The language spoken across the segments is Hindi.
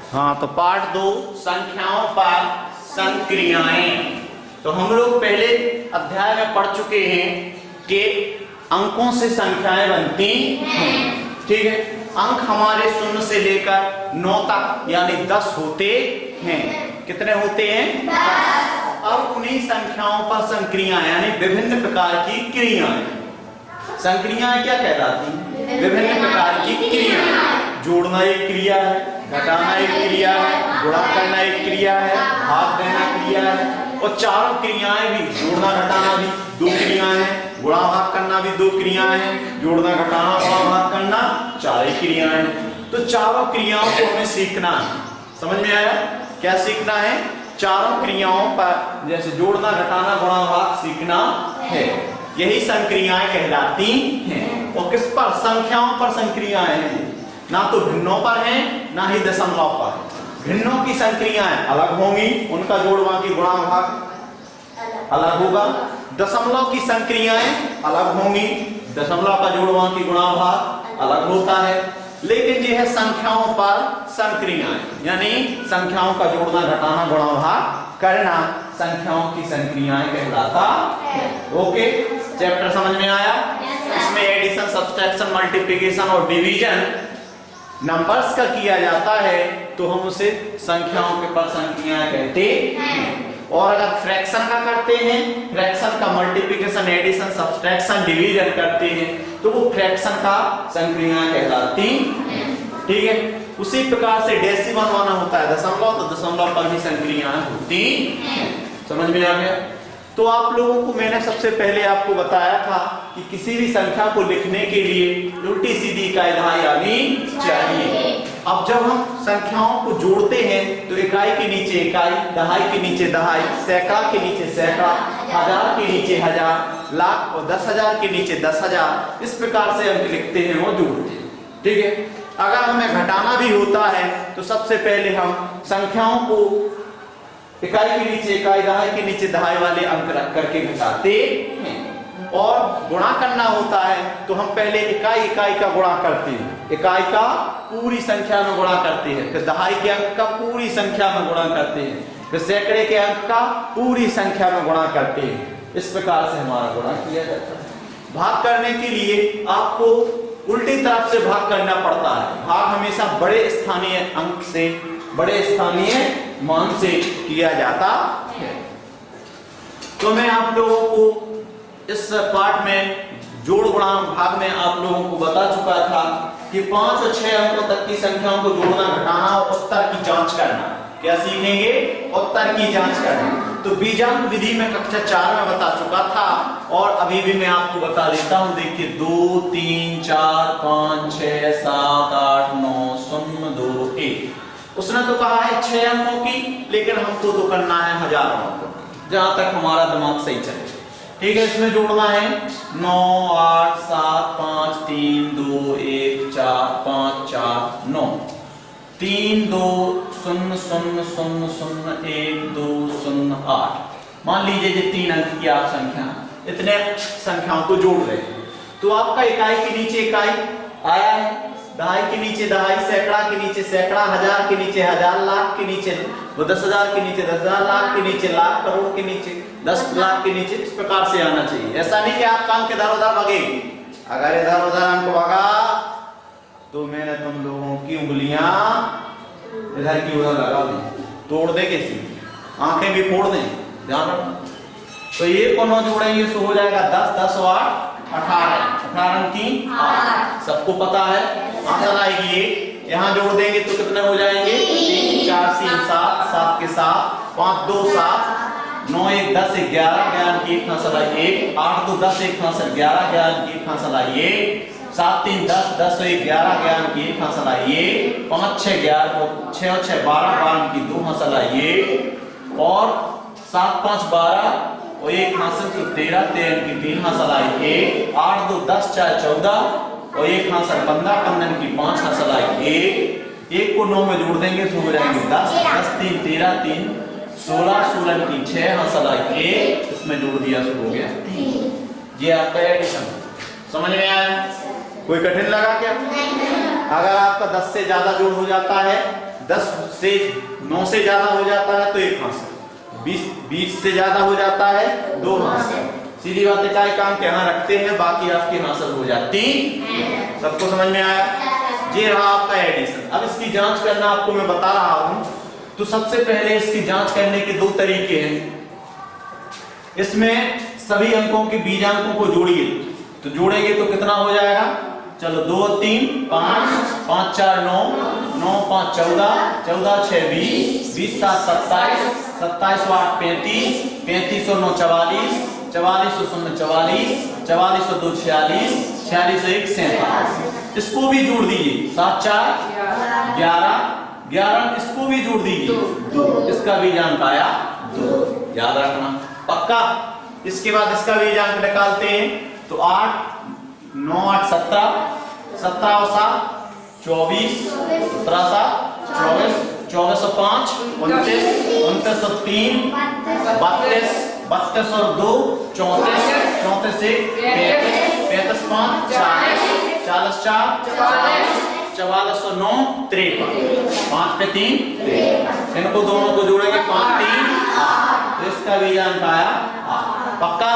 हाँ, तो पार्ट 2 संख्याओं पर संक्रियाएं। तो हम लोग पहले अध्याय में पढ़ चुके हैं कि अंकों से संख्याएं बनती हैं। ठीक है, अंक हमारे 0 से लेकर 9 तक यानी 10 होते हैं। कितने होते हैं? 10। अब उन्हीं संख्याओं पर संक्रियाएं यानी विभिन्न प्रकार की क्रियाएं। संक्रियाएं क्या कहलाती हैं? विभिन्न प्रकार की क्रियाएं। जोड़ना एक क्रिया है, घटाना एक क्रिया है, गुणा करना एक क्रिया है, भाग देना क्रिया है। और चारों क्रियाएं भी, जोड़ना घटाना भी 2 क्रियाएं हैं, गुणा भाग करना भी 2 क्रियाएं हैं, जोड़ना घटाना गुणा भाग करना 4 क्रियाएं हैं। तो चारों क्रियाओं को हमें सीखना है। समझ में आया? क्या सीखना है? चारों क्रियाओं पर जैसे जोड़ना घटाना गुणा भाग सीखना है। यही संक्रियाएं कहलाती हैं। और किस पर? संख्याओं पर संक्रियाएं हैं, ना तो भिन्नों पर हैं ना ही दशमलव पर। भिन्नों की संक्रियाएं अलग होंगी, उनका जोड़ बाकी गुणा भाग अलग होगा। दशमलव की संक्रियाएं अलग होंगी, दशमलव का जोड़ बाकी गुणा भाग अलग होता है। लेकिन ये है संख्याओं पर संक्रियाएं, यानी संख्याओं का जोड़ना घटाना गुणा भाग करना संख्याओं की संक्रियाएं कहलाता है। ओके, चैप्टर समझ में आया? इसमें एडिशन, सब्सट्रैक्शन, मल्टीप्लिकेशन और डिवीजन नंबर्स का किया जाता है तो हम उसे संख्याओं के पर संक्रियाएं कहते हैं। और अगर फ्रैक्शन का करते हैं, फ्रैक्शन का मल्टीप्लिकेशन, एडिशन, सब्सट्रैक्शन, डिवीजन करते हैं तो वो फ्रैक्शन का संक्रियाएं कहलाती हैं। ठीक है, उसी प्रकार से डेसिमल माना होता है दशमलव, तो दशमलव पर भी संक्रियाएं होती हैं। समझ में आ गया? तो आप लोगों को मैंने सबसे पहले आपको बताया था कि किसी भी संख्या को लिखने के लिए उल्टी सीधी इकाई दहाई आनी चाहिए। अब जब हम संख्याओं को जोड़ते हैं तो इकाई के नीचे इकाई, दहाई के नीचे दहाई, सैकड़ा के नीचे सैकड़ा, हजार के नीचे हजार, लाख और 10,000 के नीचे 10,000, इस प्रकार से अंक लिखते हैं और जोड़ते हैं। ठीक है, अगर हमें घटाना भी होता है तो सबसे पहले हम संख्याओं को इकाई के नीचे इकाई, दहाई के नीचे दहाई वाले अंक रख करके घटाते हैं। और गुणा करना होता है तो हम पहले इकाई इकाई का गुणा करते हैं, इकाई का पूरी संख्या में गुणा करते हैं, फिर दहाई के अंक का पूरी संख्या में गुणा करते हैं, फिर सैकड़े के अंक का पूरी संख्या में गुणा करते हैं। इस प्रकार से हमारा गुणा किया जाता है। भाग करने के लिए आपको उल्टी तरफ से भाग करना पड़ता है। भाग हमेशा बड़े स्थानीय अंक से, बड़े स्थानीय मान से किया जाता है। तो मैं आप लोगों को इस पाठ में जोड़ गुणा भाग में आप लोगों को बता चुका था कि 5 और 6 अंकों तक की संख्याओं को जोड़ना घटाना और उत्तर की जांच करना। क्या सीखेंगे? उत्तर की जांच करना। तो बीजांक विधि में कक्षा 4 में बता चुका था और अभी भी मैं आपको बता देता हूं। देखिए 2 3 4 5 6 7 8 9 0 2 1। उसने तो कहा है 6 अंकों की, लेकिन हमको तो करना है हजारों अंकों की, जहां तक हमारा दिमाग सही चले। ठीक है, इसमें जोड़ना है 9 8 7 5 3 2 1 4 5 4 9 3 2 0 0 0 0 1 2 0 8। मान लीजिए ये 3 अंक की आप संख्या, इतने संख्याओं को जोड़ रहे हैं तो आपका इकाई के नीचे इकाई आया है, दहाई के नीचे दहाई, सैकड़ा के नीचे सैकड़ा, हजार के नीचे हजार, लाख के नीचे 10,000 के नीचे 10,000, लाख के नीचे लाख, करोड़ के नीचे 10 लाख के नीचे। इस प्रकार से आना चाहिए। ऐसा नहीं कि आपका अंक इधर उधर भागेगी। अगर इधर उधर अंक भागा तो मैंने तुम लोगों की उंगलियां इधर की उधर लगा दी, तोड़ दे किसी, आंखें भी फोड़ दें। ध्यान रखना। तो ये को 9 जोड़ेंगे तो हो जाएगा 10 10 और 18, 18 की 8। सबको पता है आंसर आएगी। यहाँ जोड़ देंगे तो कितने हो जाएंगे? 3 4 3 7, 7 के 7, 5 2 7, 9 1 10 11, 11 की 1 हासिल आई 1, 8 2 10 1 हासिल 11, 11 की 1 हासिल आई 1, 7 3 10, 10 1 11, 11 की 1 हासिल आई 1, 5 6 11, 6 और 6 12, 12 की 2 हासिल आई 1, और 7 5 12 और 1 हासिल तो 13, 13 की 3 हासिल आई 1, 8 2 10 4 14 और 1 हासिल 15, 15 की 5 हासिल आई 1, 1 को 9 में जोड़ देंगे तो हो जाएंगे 10, 10 3 13 3 16, 16 की 6 हासिल आई 1, इसमें जोड़ दिया तो हो गया 3। ये आपका एडिशन। समझ में आया? कोई कठिन लगा क्या? अगर आपका 10 से ज्यादा जोड़ हो जाता है, 10 से 9 से ज्यादा हो जाता है तो 1 हासिल, 20 से ज्यादा हो जाता है 2 हासिल। सीधी बात है, क्या काम यहाँ रखते हैं, बाकी आपकी हासिल हो जाती। सबको समझ में आया? ये रहा आपका एडिशन। अब इसकी जांच करना आपको मैं बता रहा हूं। तो सबसे पहले इसकी जांच करने के 2 तरीके हैं। इसमें सभी अंकों के बीजांकों को जोड़िए। तो जोड़ेंगे तो कितना हो जाएगा? चलो 2 3 5 5 4 9 9 5 14 14 6 20 20 7 27 27 8 35 35 और 9 44 44 और 0 44 44 और 2 46 46 और 1 47। इसको भी जोड़ दीजिए। 7 4 11 11 इसको भी जोड़ दीजिए 2। इसका बीजांक आया 2। याद रखना पक्का। इसके बाद इसका बीजांक निकालते हैं। तो 8 9 8 17 17 और 7 24 17 7 24 24 और 5 29 29 और 3 32 32 और 2 34 34 से 35 35 5 40 40 4 44 और 9 53 5 पे 3 53। इनको दोनों को जोड़ेंगे 5 3 8। इसका बीजांक आया 8। पक्का।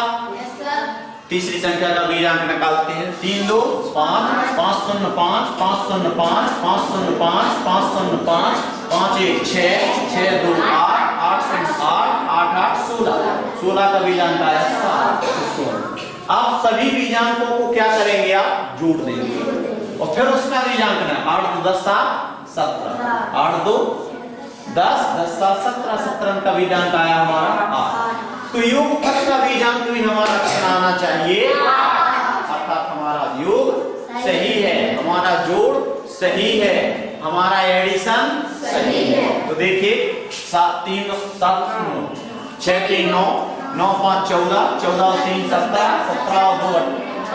तीसरी संख्या का बीजांक निकालते हैं। 3 2 5 5 0 5 5 0 5 5 0 5 5 0 5 5 1 6 6 2 8 8 0 8 8 8 16 16 का बीजांक आया 7। अब सभी बीजांकों को क्या करेंगे? आप जोड़ देंगे और फिर उसका बीजांक ना 8 2 10 7 17 8 2 10 10 7 17 17 का बीजांक आया हमारा 8। तो योगफल का बीजांक भी हमारा कितना आना चाहिए? अर्थात हमारा योग सही है, हमारा जोड़ सही है, हमारा एडिशन सही है। तो देखिए 7 3 7 6 3 9 9 5 14 14 और 3 17 17 और 2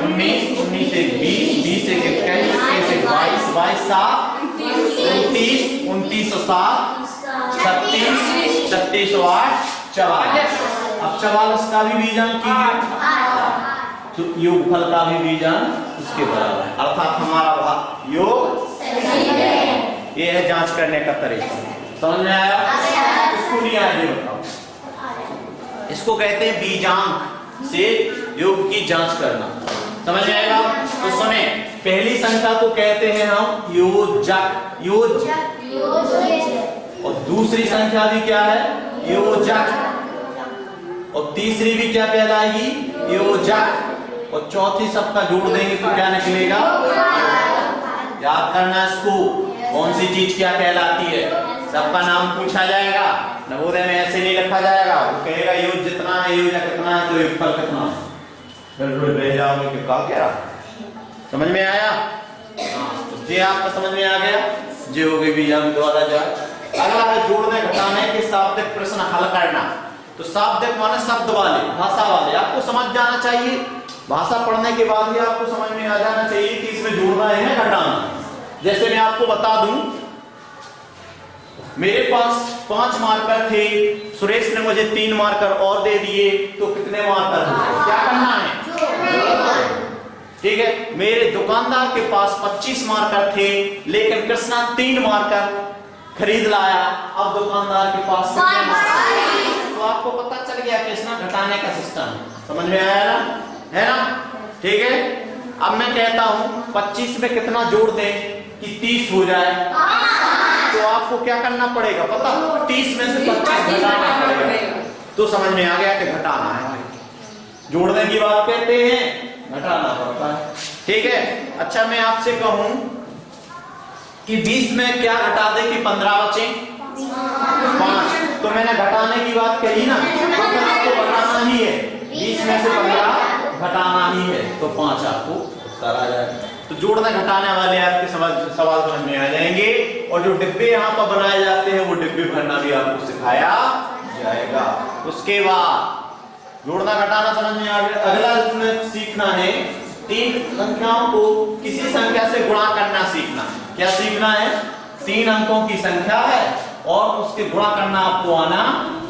19 19 से 20 20 से 21 21 से 22 22 7 29 29 और 7 36 36 और 8 44। अब 44 का भी बीजांक कीजिए। तो योगफल का भी बीजांक उसके बराबर है। अर्थात हमारा योग सही है। ये है जांच करने का तरीका। समझ में आया? इसको नहीं आया ये बताओ। इसको कहते हैं बीजांक से योग की जांच करना। समझ में आएगा? तो सुने, पहली संख्या को कहते हैं हम योजक। और दूसरी संख्या भी क्या है? योजक। और तीसरी भी क्या कहलाएगी? योजक। और चौथी सबका जोड़ देंगे तो क्या निकलेगा? याद करना इसको, कौन सी चीज क्या कहलाती है। सबका नाम पूछा जाएगा, नवोदय में ऐसे नहीं लिखा जाएगा। वो कहेगा योग जितना है, योजक कितना है, तो योगफल कितना है। बिल्कुल रह जाओगे कि क्या कह रहा। समझ में आया? तो ये आपका समझ में आ गया। जे हो गई बीजांक द्वारा जांच। अगला है जोड़ने घटाने के शाब्दिक प्रश्न हल करना। तो शाब्दिक माने शब्द वाले, भाषा वाले, आपको समझ जाना चाहिए। भाषा पढ़ने के बाद ही आपको समझ में आ जाना चाहिए कि इसमें जोड़ना है घटाना। जैसे मैं आपको बता दूं, मेरे पास 5 मार्कर थे, सुरेश ने मुझे 3 मार्कर और दे दिए, तो कितने मार्कर हुए? क्या करना है? ठीक है। मेरे दुकानदार के पास 25 मार्कर थे, लेकिन कृष्णा 3 मार्कर खरीद लाया। अब दुकानदार के पास कितने मार्कर? तो आपको पता चल गया कृष्णा घटाने का सिस्टम। समझ में आया ना? है ना? ठीक है। अब मैं कहता हूं 25 में कितना जोड़ दें कि 30 हो जाए। तो आपको क्या करना पड़ेगा पता? 30 में से 25 घटाना पड़ेगा। तो समझ में आ गया कि घटाना है। जोड़ने की बात कहते हैं, घटाना पड़ता है। ठीक है। अच्छा, मैं आपसे कहूं कि 20 में क्या घटा दे कि 15 बचे? 5। तो मैंने घटाने की बात कही ना, तो आपको घटाना ही है। 20 में से 15 घटाना ही है, तो 5 आपको उत्तर आ जाएगा। तो जोड़ने घटाने वाले आपके सवाल समझ में आ जाएंगे। और जो डिब्बे यहाँ पर बनाए जाते हैं, वो डिब्बे भरना भी आपको सिखाया जाएगा। उसके बाद जोड़ना घटाना समझ में आ गया। अगला इसमें सीखना है 3 संख्याओं को किसी संख्या से गुणा करना सीखना। क्या सीखना है? 3 अंकों की संख्या है और उसके गुणा करना आपको आना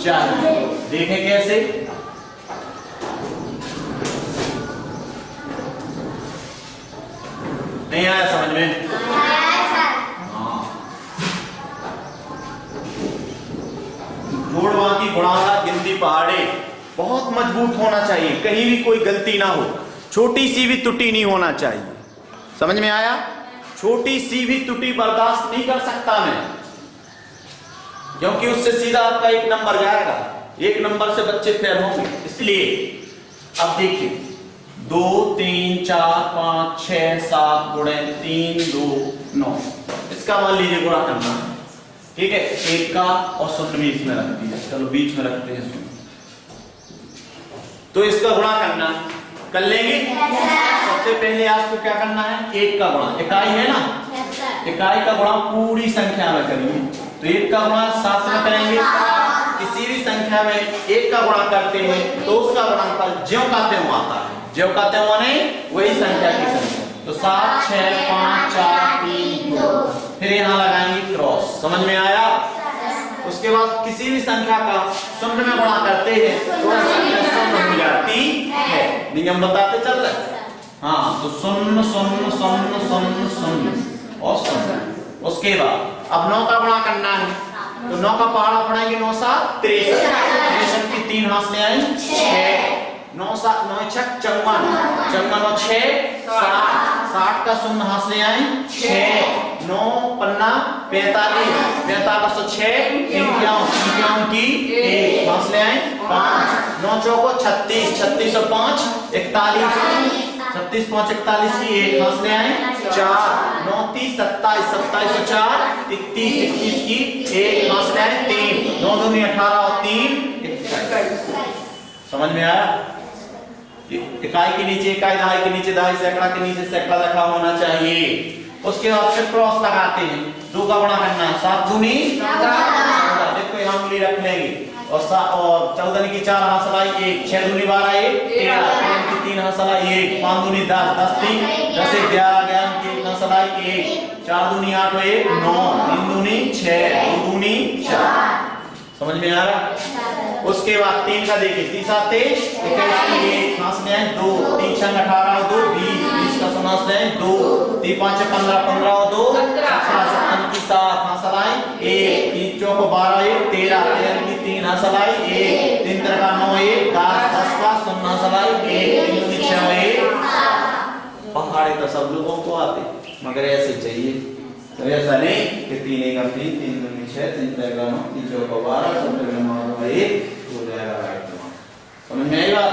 चाहिए। देखें कैसे। नहीं आया समझ में? हाँ। जोड़वा की गुणाकार गिनती पहाड़े बहुत मजबूत होना चाहिए, कहीं भी कोई गलती ना हो, छोटी सी भी त्रुटि नहीं होना चाहिए। समझ में आया? छोटी सी भी त्रुटि बर्दाश्त नहीं कर सकता मैं, क्योंकि उससे सीधा आपका 1 नंबर जाएगा, 1 नंबर से बच्चे फेल होंगे। इसलिए अब देखिए 2 3 4 5 6 7 गुणे 3 2 9, इसका मान लीजिए गुणा करना है, ठीक है। 1 का और 0 भी इसमें रख दीजिए, चलो बीच में रखते हैं 0, तो इसका गुणा करना कर लेंगे। सबसे पहले आपको क्या करना है, 1 का गुणा, इकाई है ना, इकाई का गुणा पूरी संख्या में करिए। तो 1 का गुणा 7 में करेंगे। किसी भी संख्या में 1 का गुणा करते हैं तो उसका गुणनफल ज्यों का त्यों आता है, ज्यों का त्यों माने वही संख्या की संख्या। तो 7 6 5 4 3 2, फिर यहाँ लगाएंगे क्रॉस। समझ में आया? उसके बाद किसी भी संख्या का 0 में गुणा करते हैं तो संख्या 0 हो जाती है। नियम बताते चल रहे। हाँ, तो 0 0 0 0 0 और 0। उसके बाद अब 9 का गुणा करना है, तो 9 का पहाड़ा पढ़ाएंगे 9 7 63, 63 की 3 हाथ ले आए 6, 9 7 9 6 54, 54 और 6 60, 60 का 0 हाथ ले आए 6, 9 पन्ना 45, 45 और 6 51, 51 की 1 हाथ ले आए 5, 9 चौको 36, 36 और 5 41, 36 5 41 की 1 हाथ ले आए 4, 9 30 27, 27 और 4 31, 31 की 1 हाथ ले आए 3, 9 2 18 और 3 21। समझ में आया? इकाई के नीचे इकाई, दहाई के नीचे दहाई, सैकड़ा के नीचे सैकड़ा रखा होना चाहिए। उसके बाद फिर क्रॉस लगाते हैं, 2 का गुणा करना है, 7 दूनी 14, देखो यहाँ उंगली रख लेंगे, और 14 की 4 हाथ सलाई 1, 6 दूनी 12 1 13, 3 की 3 हाथ सलाई 1, 5 दूनी 10, 10 3 10 11 11 की 1 हाथ सलाई 1, 4 दूनी 8 1 9, 3 दूनी 6, 2 दूनी 4। समझ में आ रहा? उसके बाद 3 का देखिए, 3 7 23, 1 हाथ ले 2, 3 6 18 और 2 20, 20 का 0 हाथ ले 2, 3 5 15 15 और 2 17, 17 की 7 हाथ सलाई 1, 3 चौक 12 1 13, 13 की 3 हाथ सलाई 1, 3 3 का 9 1 10, 10 का 0 हाथ सलाई 1, 3 दूनी 6 1। पहाड़े तो सब लोगों को आते, मगर ऐसे चाहिए, तो ऐसा नहीं कि 3 1 3 3 दूनी 6 3 3 9 3 4 12 सब 9 1 हो जाएगा राइट। समझ में आएगा?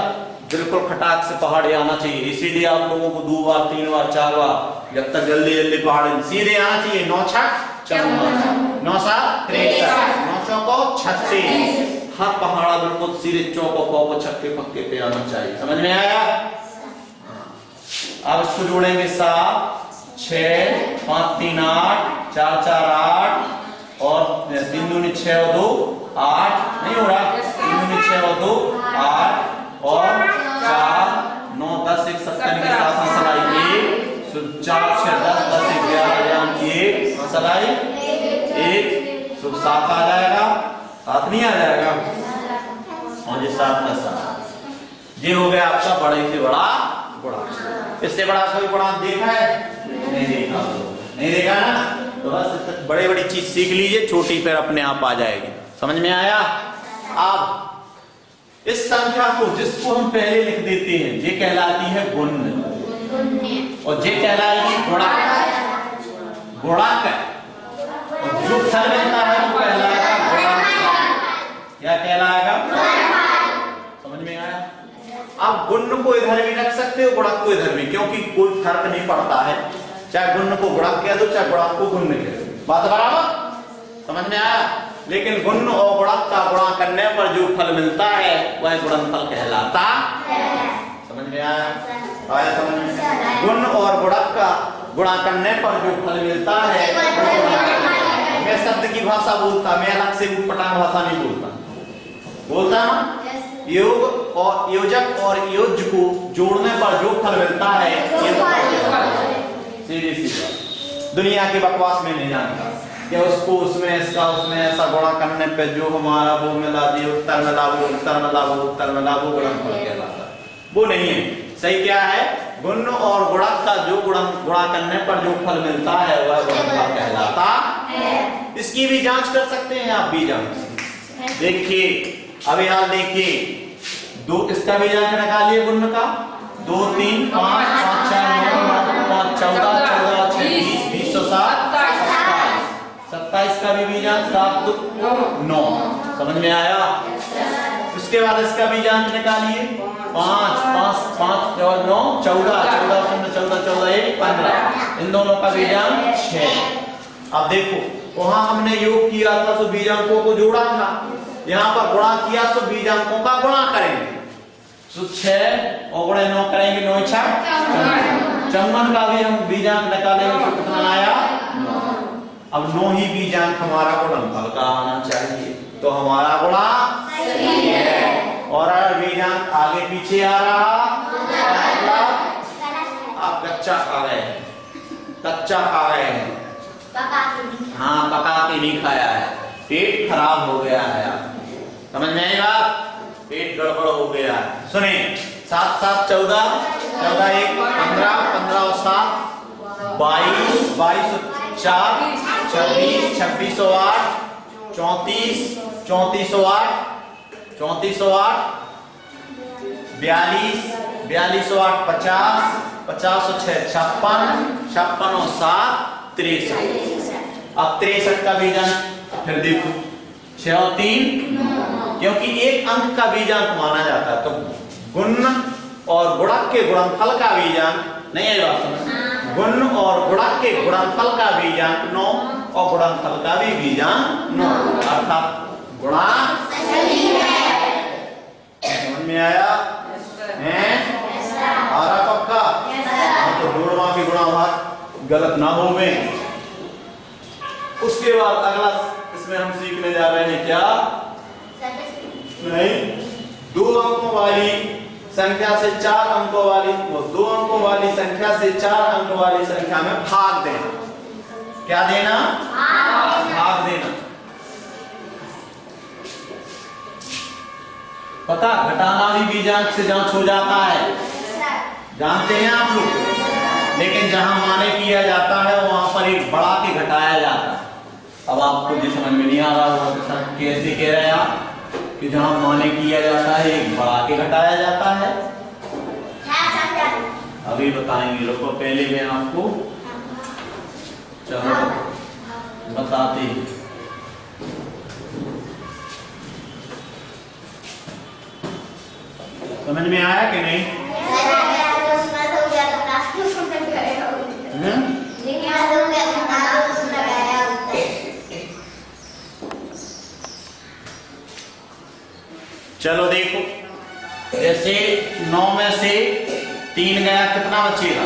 बिल्कुल खटाक से पहाड़ आना चाहिए। इसीलिए आप लोगों को 2 बार 3 बार 4 बार, जब तक जल्दी जल्दी पहाड़ सीधे आना चाहिए। 9 6 54, 9 7 63, 9 चौको 36, हर पहाड़ा बिल्कुल सीधे चौको को छक्के पक्के पे आना चाहिए। समझ में आया? अब इसको जोड़ेंगे 7 6 5 3 8 4 4 8 और 3 दूनी 6 और 2 8, नहीं हो रहा, 3 दूनी 6 और 2 8 और 4 9 10 1 17 के साथ मसलाई 1, 4 6 10 10 11 की 1 मसलाई 1, 7 आ जाएगा, 7 नहीं आ जाएगा, और ये 7 का 7, ये हो गया आपका बड़े से बड़ा गुणा। इससे बड़ा कोई गुणा देखा है? नहीं देखा, नहीं देखा ना, तो बस बड़े बड़ी चीज सीख लीजिए, छोटी फिर अपने आप आ जाएगी। समझ में आया? अब इस संख्या को जिसको हम पहले लिख देते हैं ये कहलाती है गुण, और ये कहलाएगी गुणक, गुणक, और जो फल मिलता है वो कहलाएगा गुणक। क्या कहलाएगा? समझ में आया? आप गुण को इधर भी रख सकते हो, गुणक को इधर भी, क्योंकि कोई फर्क नहीं पड़ता है, चाहे गुण को गुणक कह दो चाहे गुणक को गुण कह दो, बात बराबर? समझ में आया? लेकिन गुण और गुणक का गुणा करने पर जो फल मिलता है वह गुणनफल कहलाता है। समझ में आया? आया समझ में? गुण और गुणक का गुणा करने पर जो फल मिलता है, मैं शब्द की भाषा बोलता, मैं अलग से उटपटांग भाषा नहीं बोलता ना। योग और योजक और योज्य को जोड़ने पर जो फल मिलता है, सीधी सीधी दुनिया की बकवास में नहीं जानता कि उसको उसमें इसका उसमें ऐसा गुणा करने पे जो हमारा वो मिला दिए, उत्तर मिला वो उत्तर मिला वो उत्तर मिला वो गुणनफल कहलाता, वो नहीं है। सही क्या है? गुण और गुणक का जो गुणा करने पर जो फल मिलता है वह गुणनफल कहलाता है। इसकी भी जांच कर सकते हैं आप, भी जांच देखिए अब यहाँ देखिए, दो इसका भी जांच निकालिए गुण का, 2 3 5 5 4 9 5 14 14 26 20 और 7 27 का भी बीजांक 7 2 9। समझ में आया? उसके बाद इसका बीजांक निकालिए, 5 5 5 और 9 14 14 14 14 1 15। इन दोनों का बीजांक 6। अब देखो वहां हमने योग किया था तो बीजांकों को जोड़ा था, यहाँ पर गुणा किया तो बीजांकों का गुणा करेंगे। तो 6 और गुणे 9 करेंगे, 9 6 54 का भी हम बीजांक निकालेंगे तो कितना आया? 9। अब 9 ही बीजांक हमारा गुणनफल का आना चाहिए, तो हमारा गुणा सही है। और अगर बीजांक आगे पीछे आ रहा आप कच्चा खा गए, कच्चा खा गए हैं, हाँ पका के नहीं खाया है, पेट खराब हो गया है। समझ में आएगा? पेट गड़बड़ हो गया है। सुने 7 7 14 14 1 15 15 और 7 22 22 4 26 26 और 8 34 34 और 8 34 और 8 42 42 और 8 50 50 और 6 56 56 और 7 63। अब 63 का बीजांक फिर देखो 6 और 3, क्योंकि एक अंक का बीजांक माना जाता है, तो गुण और गुणक के गुणनफल का बीजांक नहीं है बात समझ, गुण और गुणक के गुणनफल का बीजांक 9 और गुणनफल का भी बीजांक 9, अर्थात गुणा सही है। समझ में आया? आ रहा पक्का? तो जोड़वा भी गुणा भाग गलत ना हो में। उसके बाद अगला इसमें हम सीखने जा रहे हैं क्या? नहीं, 2 अंकों वाली संख्या से 4 अंकों वाली, वो 2 अंकों वाली संख्या से 4 अंकों वाली संख्या में भाग देना। क्या देना? भाग देना। पता घटाना भी बीजांक से जांच हो जाता है, जानते हैं आप लोग, लेकिन जहां माने किया जाता है वहां पर एक बढ़ा के घटाया जाता है। अब आपको जो समझ में नहीं आ रहा होगा कैसे कह रहे हैं आप कि जहां माने किया जाता है एक बढ़ा के घटाया जाता है, अभी बताएंगे। रुको पहले मैं आपको चलो बताते हैं। समझ में आया कि नहीं? चलो देखो, जैसे 9 में से 3 गया, कितना बचेगा?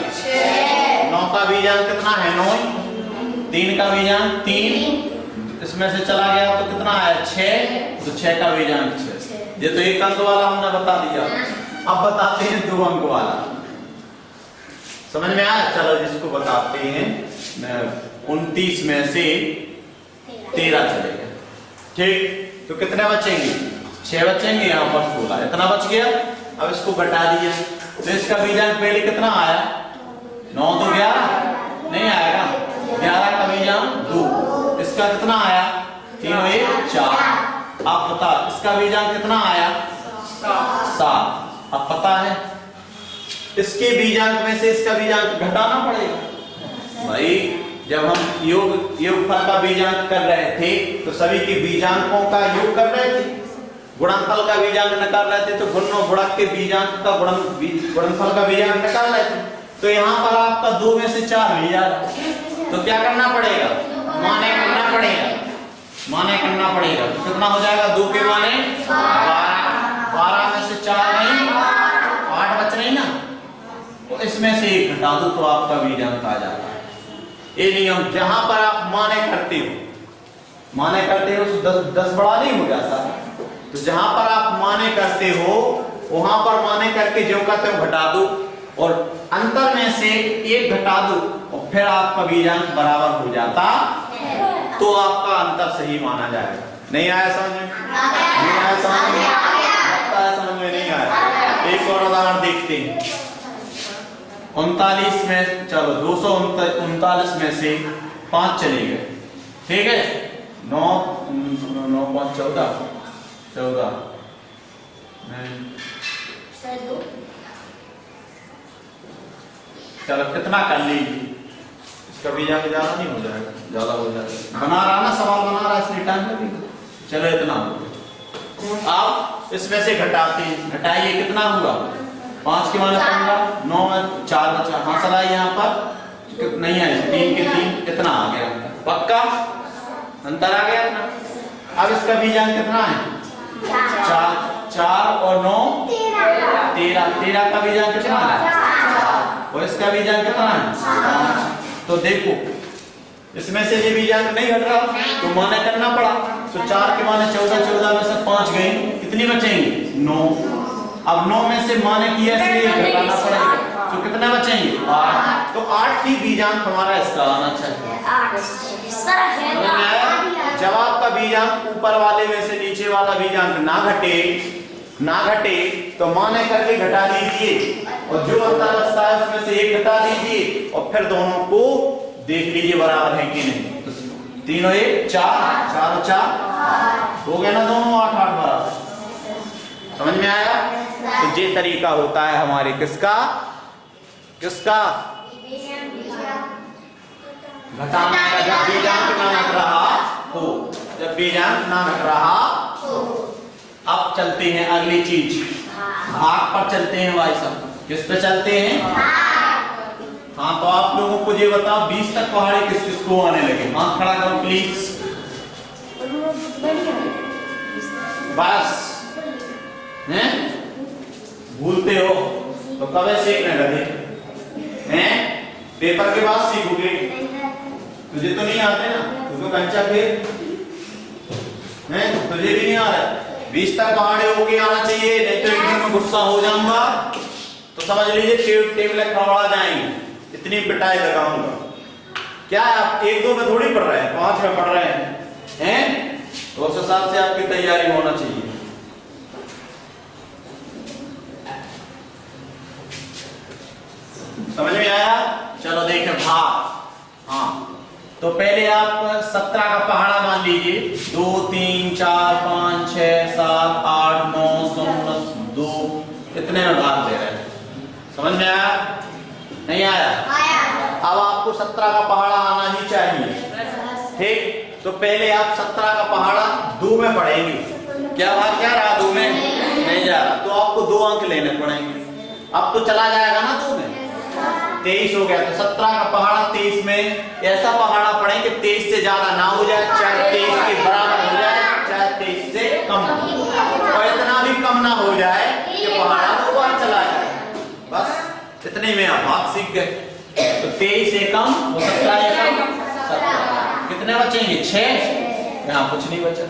9 का बीजांक कितना है? 9। 3 का बीजांक 3, इसमें से चला गया तो कितना है? 6। तो 6 का बीजांक 6। ये तो 1 अंक वाला हमने बता दिया, अब बताते हैं 2 अंक वाला। समझ में आया? चलो जिसको बताते हैं। 29 में से 13 चलेगा, ठीक, तो कितने बचेंगे? 6 बचेंगे, यहाँ पर 16, इतना बच गया। अब इसको घटा दिया तो इसका बीजांक पहले कितना आया? 9 तो 11 नहीं आएगा, 11 का बीजांक 2, इसका कितना आया? 3 और 1 4। आप बता इसका बीजांक कितना आया? 7। अब पता है इसके बीजांक में से इसका बीजांक घटाना पड़ेगा भाई। जब हम योगफल का बीजांक कर रहे थे तो सभी के बीजांकों का योग कर रहे थे, गुणनफल का बीजांक निकाल रहे थे, तो गुण और गुणक के बीजांक का गुणनफल का बीजांक निकाल रहे थे। तो यहाँ पर आपका 2 में से 4 मिल जाएगा, तो क्या करना पड़ेगा? माने करना पड़ेगा, माने करना पड़ेगा। तो कितना हो जाएगा? 2 के माने 12 में से 4 नहीं 8 बच रही ना, तो इसमें से 1 घटा दो तो आपका बीजांक आ जाता है। ये नियम जहां पर आप माने करते हो तो 10 बड़ा नहीं हो जाता, तो जहां पर आप माने करते हो वहां पर माने करके जो कहते हो घटा दो और अंतर में से 1 घटा दो और फिर आपका बीजांक बराबर हो जाता, तो आपका अंतर सही माना जाएगा। नहीं आया समझ में? नहीं आया समझ में? लगता है समझ में नहीं आया। एक और उदाहरण देखते हैं। 39 में, चलो 239 में से 5 चले गए, ठीक है, 9 9 5 14 14 चलो कितना कर लीजिए, इसका बीजा के ज्यादा नहीं हो जाएगा, ज्यादा हो जाएगा। बना रहा ना, सवाल बना रहा इसलिए टाइम लगेगा। चलो इतना हो। आप इसमें से घटाते हैं, घटाइए कितना हुआ 5 के माने 15, 9 में 4 बचा। हाँ सला यहाँ पर नहीं है, 3 के 3 कितना आ गया, पक्का अंतर आ गया ना। अब इसका बीजांक कितना है 4 और 9 13 का बीजांक कितना है, और इसका बीजांक कितना है। तो देखो इसमें से ये बीजांक नहीं घट रहा तो माने करना पड़ा। तो 4 के माने 14, 14 में से 5 गए, कितनी बचेंगे 9। अब 9 में से माने किया इसलिए घटाना पड़ेगा, तो कितने बचेंगे 8। तो 8 ही बीजांक हमारा इसका आना चाहिए। जवाब का बीजांक ऊपर वाले में से नीचे वाला बीजांक ना घटे तो माने करके घटा दीजिए, और जो अंतर बचता है उसमें से 1 घटा दीजिए, और फिर दोनों को देख लीजिए बराबर है कि नहीं। तो 3 और 1 4, 4 और 4 हो गया ना, दोनों 8 8 बराबर। समझ में आया। तो ये तरीका होता है हमारे किसका घटाने का, जब बीजांक ना घट रहा हो, जब बीजांक ना घट रहा हो। अब चलते हैं अगली चीज, भाग पर चलते हैं भाई साहब। किस पे चलते हैं, हाँ। तो आप लोगों को ये बताओ 20 तक पहाड़ी किस किस को आने लगे, हाथ खड़ा करो प्लीज। बस हैं, भूलते हो तो कब सीखने लगे हैं, पेपर के बाद सीखोगे। तुझे तो नहीं आते ना, तुझे कंचा फिर हैं, तुझे भी नहीं आ रहा। 20 तक पहाड़े होके आना चाहिए, नहीं तो एक दिन में गुस्सा हो जाऊंगा तो समझ लीजिए टेबल खड़ा जाएंगे, इतनी पिटाई लगाऊंगा। क्या आप 1 2 में थोड़ी पढ़ रहे हैं, 5 में पढ़ रहे हैं, तो उस हिसाब से आपकी तैयारी होना चाहिए। समझ में आया। चलो देखें भाग। हाँ तो पहले आप 17 का पहाड़ा मान लीजिए, 2 3 4 5 6 7 8 9 10 2, इतने में भाग दे रहे हैं। समझ में आया नहीं आया। अब आपको 17 का पहाड़ा आना ही चाहिए, ठीक। तो पहले आप 17 का पहाड़ा 2 में पढ़ेंगे। क्या भाग क्या रहा 2 में, नहीं जा रहा, तो आपको 2 अंक लेने पड़ेंगे। अब तो चला जाएगा ना 2 में, 23 हो गया। तो 17 का पहाड़ा 23 में ऐसा पहाड़ा पढ़ें कि 23 से ज्यादा ना हो जाए, चाहे 23 के बराबर हो जाए, चाहे 23 से कम, और इतना भी कम ना हो जाए कि पहाड़ा ऊपर चला जाए। बस इतने में आप भाग सीख गए। तो 23 से कम और 17 से कम 17, कितने बचेंगे 6, यहाँ कुछ नहीं बचा।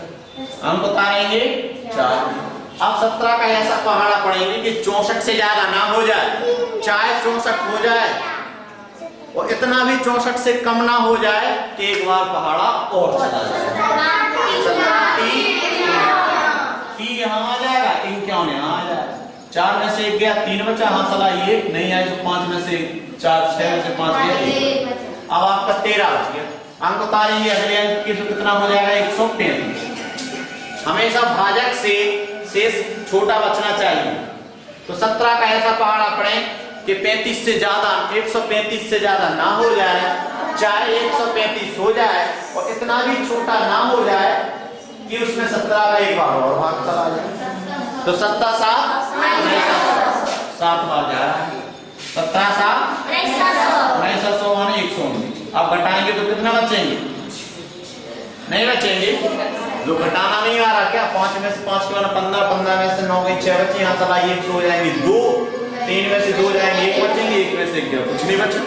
हम बताएंगे 4। अब 17 का ऐसा पहाड़ा पढ़ेंगे कि 64 से ज्यादा ना हो जाए, चाहे 64 हो जाए, और इतना भी 64 से कम ना हो जाए कि एक बार पहाड़ा और चला जाए। यहाँ आ जाएगा, 51 यहाँ आ जाएगा। 4 में से 1 गया, 3 बचा। हाँ सला 1 नहीं आए तो 5 में से 4, 6 में से 5 गया। अब आपका 13 बच गया। अंक उतारेंगे अगले अंक की, तो कितना हो जाएगा 135। हमेशा भाजक से शेष छोटा बचना चाहिए। तो 17 का ऐसा पहाड़ा पढ़ें कि 35 से ज्यादा, 135 से ज्यादा ना हो जाए, चाहे 135 हो जाए, और इतना भी छोटा ना हो जाए कि उसमें 17 का एक बार और भाग चला जाए। तो 17 7 बार जा रहा है, 17 7 900 माने 119। अब घटाएंगे तो कितना बचेंगे, नहीं बचेंगे। जो घटाना नहीं आ रहा क्या, 5 में से 5 के बाद 15, 15 में से 9 गई 6 बची। यहाँ सला 1 हो जाएंगे 2, 3 में से 2 जाएंगे 1 बचेंगे, 1 में से 1 गया, कुछ नहीं बचा।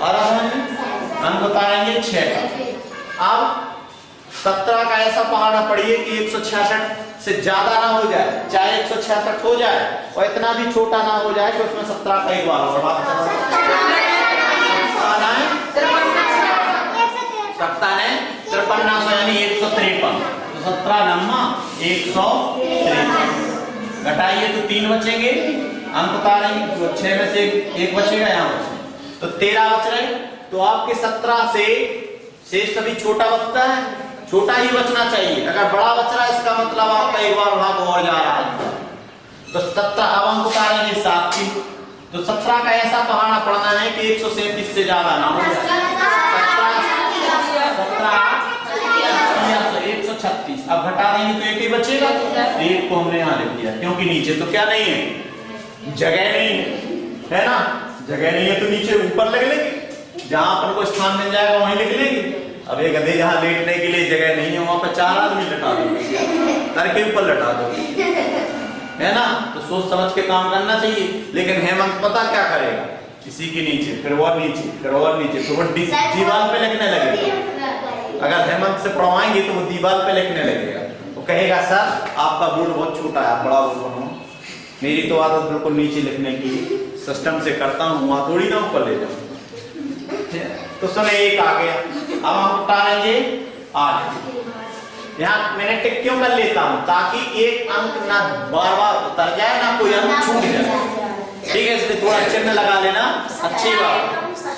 आ रहा समझ में। हम बताएंगे 6 का। अब 17 का ऐसा पहाड़ा पढ़िए कि 166 से ज्यादा ना हो जाए, चाहे 166 हो जाए, और इतना भी छोटा ना हो जाए कि उसमें 17 का एक बार और भाग चला जाए। 53 यानी 153। तो 17 नम्मा 153। घटाइए तो 3 बचेंगे, अंक उतारेंगे तो 6 में से 1 बचेगा, यहाँ बचेगा तो 13 बच रहे। तो आपके 17 से शेष सभी छोटा बचता है, छोटा ही बचना चाहिए। अगर बड़ा बच रहा है इसका मतलब आपका एक बार भाग और जा रहा है। तो 17 अब अंक उतारेंगे 7 की, तो 17 का ऐसा बहाना पढ़ना है कि 137 से ज्यादा ना हो जाए। 136। अब घटा देंगे तो एक ही बचेगा, एक को हमने यहाँ लिख दिया क्योंकि नीचे तो क्या नहीं है, जगह नहीं है ना, जगह नहीं है तो नीचे ऊपर लिख लेंगे, जहां अपन को स्थान मिल जाएगा वहीं लिख लेंगे। अब एक गधे जहां लेटने के लिए जगह नहीं है वहां पर 4 आदमी लटा दो, सर के ऊपर लटा दो, है ना। तो सोच समझ के काम करना चाहिए। लेकिन हेमंत पता क्या करेगा, इसी के नीचे फिर और नीचे फिर और नीचे, तो वो दीवार पे लिखने लगेगा। अगर हेमंत से पढ़वाएंगे तो वो दीवार पे लिखने लगेगा, वो कहेगा सर आपका बोर्ड बहुत छोटा है, बड़ा बोर्ड बनाओ। मेरी तो आदत बिल्कुल नीचे लिखने की, सिस्टम से करता हूँ, वहां थोड़ी ना ऊपर ले जाऊँ। तो सुने एक आ गया, अब हम उतारेंगे 8। यहाँ मैंने टिक क्यों कर लेता हूँ, ताकि एक अंक ना बार बार उतर जाए ना कोई अंक छूट जाए, ठीक है, इसलिए थोड़ा चिन्ह लगा लेना, अच्छी बात।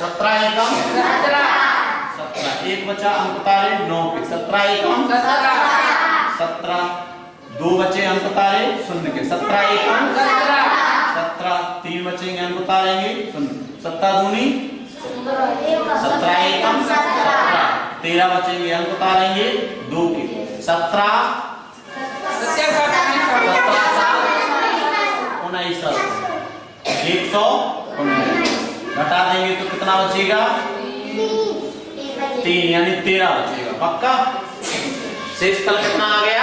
17 एकम 17, एक बचा अंक उतारे 9 पे, 17 एकम 17, 2 बचे अंक उतारे 0 के, 17 एकम 17, 3 बचेंगे अंक उतारेंगे 0, 17 दूनी 17 एकम 17, 13 बचेंगे अंक उतारेंगे 2 के, 17 119, घटा देंगे तो कितना बचेगा 3, यानी 13 बचेगा। पक्का शेष फल कितना आ गया,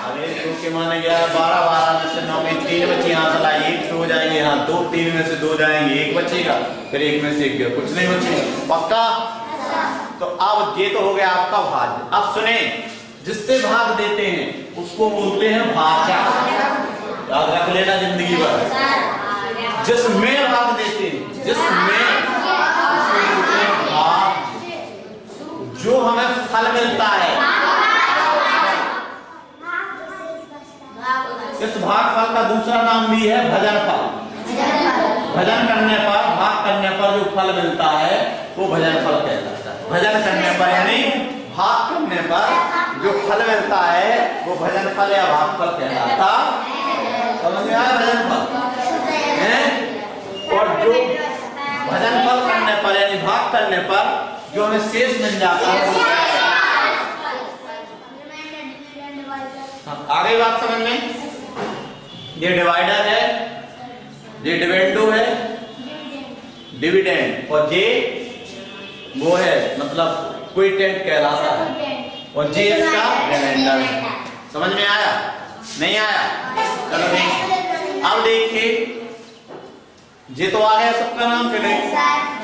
अरे 2 के माने गया 12, 12 में से 9 में 3 बचे, यहाँ चला 1 हो जाएंगे, यहाँ 2, 3 में से 2 जाएंगे, 1 बचेगा, फिर 1 में से 1 गया, कुछ नहीं बचेगा। पक्का। तो अब ये तो हो गया आपका भाज्य। अब सुने, जिससे भाग देते हैं उसको बोलते हैं भाजक, याद रख लेना जिंदगी भर। जिसमें भाग देते हैं, जिसमें भाग, जो हमें फल मिलता है, इस भाग फल का दूसरा नाम भी है भजन फल। भजन करने पर, भाग करने पर जो फल मिलता है वो भजन फल कहलाता है। भजन करने पर यानी भाग करने पर जो फल मिलता है वो भजन फल या भाग फल कहलाता। समझ में आया भजन फल है? और जो भजन फल करने पर यानी भाग करने पर जो हमें शेष मिल जाता है, आगे बात समझ में। ये डिवाइडर है, ये डिविडेंडो है, डिविडेंड, और ये वो है मतलब क्विटेंट कहलाता है, और ये इसका रिमाइंडर है। समझ में आया नहीं आया? चलो देखिए, अब देखिए ये तो आ गया सबका नाम के नहीं,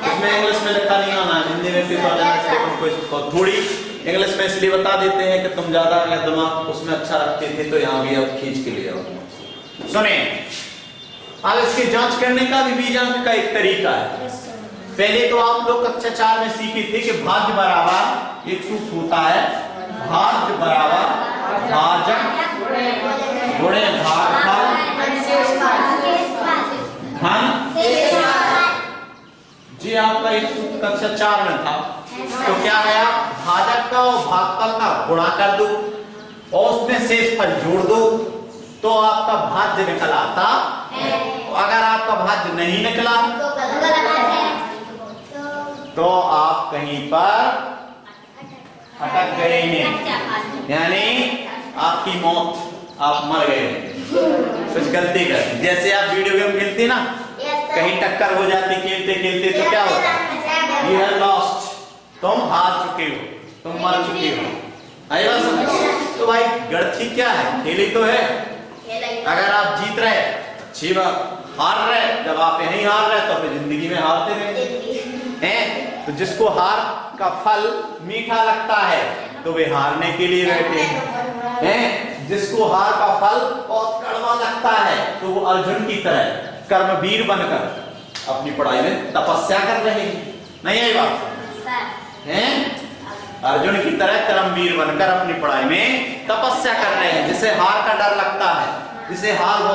इसमें इंग्लिश में लिखा नहीं आना, हिंदी में भी तो थोड़ी इंग्लिश में इसलिए बता देते हैं कि तुम ज्यादा दिमाग उसमें अच्छा रखते थे, तो यहाँ भी अब खींच के लिए आओ। सुने, अब इसकी जांच करने का भी बीजांक का एक तरीका है। पहले तो आप लोग कक्षा 4 में सीखे थे कि भाज्य बराबर एक सूत्र होता है, भाज्य बराबर भाजक गुणे भागफल धन। जी आपका एक सूत्र कक्षा 4 में था, तो क्या गया, भाजक का और भागफल का गुणा कर दो और उसमें शेष फल जोड़ दो, तो आपका भाज्य निकल आता है। अगर आपका भाज्य नहीं निकला तो आप कहीं पर अटक गए हैं, यानी आपकी मौत, आप मर गए, कुछ गलती कर, जैसे आप वीडियो गेम खेलते ना, कहीं टक्कर हो जाती खेलते खेलते, तो क्या होता है, यू हैव लॉस्ट, तुम हार चुके हो, तुम मर चुके हो। आई बात समझ? तो भाई गणित क्या है, खेली तो है। अगर आप जीत रहे अच्छी बात, हार रहे, जब आप यहीं हार रहे तो फिर जिंदगी में हारते रहे हैं। तो जिसको हार का फल मीठा लगता है तो वे हारने के लिए बैठे हैं, जिसको हार का फल बहुत कड़वा लगता है तो वो अर्जुन की तरह कर्मवीर बनकर अपनी पढ़ाई में तपस्या कर रहे हैं। नहीं है बात है? अर्जुन की तरह कर्मवीर बनकर अपनी पढ़ाई में तपस्या कर रहे हैं। जिसे हार का डर लगता है, जिसे हार